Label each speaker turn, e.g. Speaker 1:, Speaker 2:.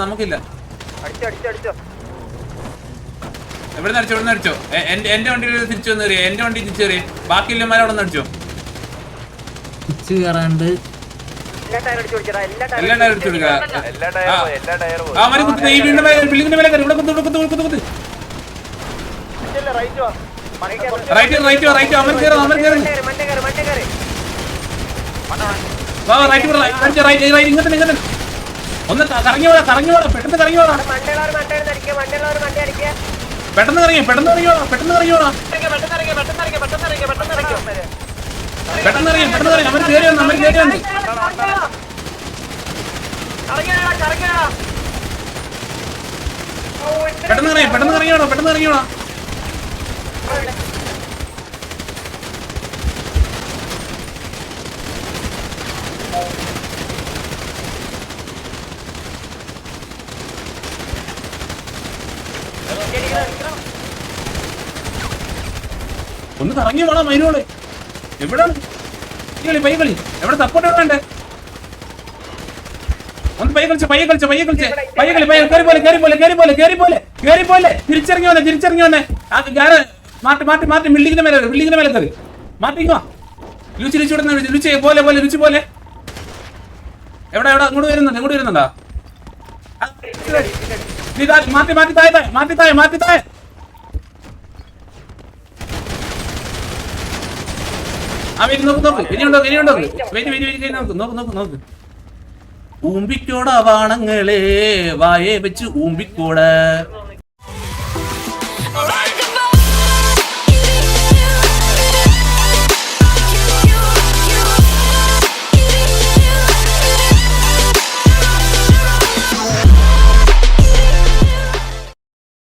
Speaker 1: നമുക്കില്ല. എവിടെ നിന്ന് അടിച്ചോ? എന്റെ വണ്ടി തിരിച്ചു വന്ന് കയറിയ, എന്റെ വണ്ടി തിരിച്ചു കയറിയ. ബാക്കിയില്ലമാരെ അവിടെ നിന്ന് അടിച്ചോ?
Speaker 2: തിരിച്ചു കയറാണ്ട്
Speaker 1: എല്ലാ ടയർ അടിച്ചു കൊടുക്കുക. അവര് കുത്തുന്ന ഈ വീടിന്റെ മേലെ, ബിൽഡിങ്ങിന്റെ മേലെ കയറി. ഇവിടെ കുത്ത്. റൈറ്റ് അവൻ കയറി. ഇങ്ങനത്തെ ഒന്ന് കറങ്ങി പോടാ, പെട്ടെന്ന് കറങ്ങി പോടാ. പെട്ടെന്ന് ഇറങ്ങി പോടാ. അവർ കയറി വന്നു. പെട്ടെന്ന് ഇറങ്ങിയോടാ. ഒന്ന് കറങ്ങി വേണം മൈനോളെ. എവിടാണ് പയ്യകളി? എവിടെ സപ്പോർട്ട് വേണ്ടേ? ഒന്ന് പയ്യെ കളിച്ച് കേറി പോലെ തിരിച്ചിറങ്ങി വന്നേ. ആ ഗ്യാര മാറ്റി ബിൽഡിങ്ങിന്റെ മേലെ കയറി മാറ്റിക്കോ. ലുച്ചി പോലെ എവിടെ അങ്ങോട്ട് വരുന്നുണ്ടോ? മാറ്റി താഴെ. ആ വെയിറ്റ് നോക്ക്. ഇനിയുണ്ടോ? വെയിറ്റ് നോക്ക്. ഊമ്പിക്കോട വാണങ്ങളെ വായെ വെച്ച് ഊമ്പിക്കോട.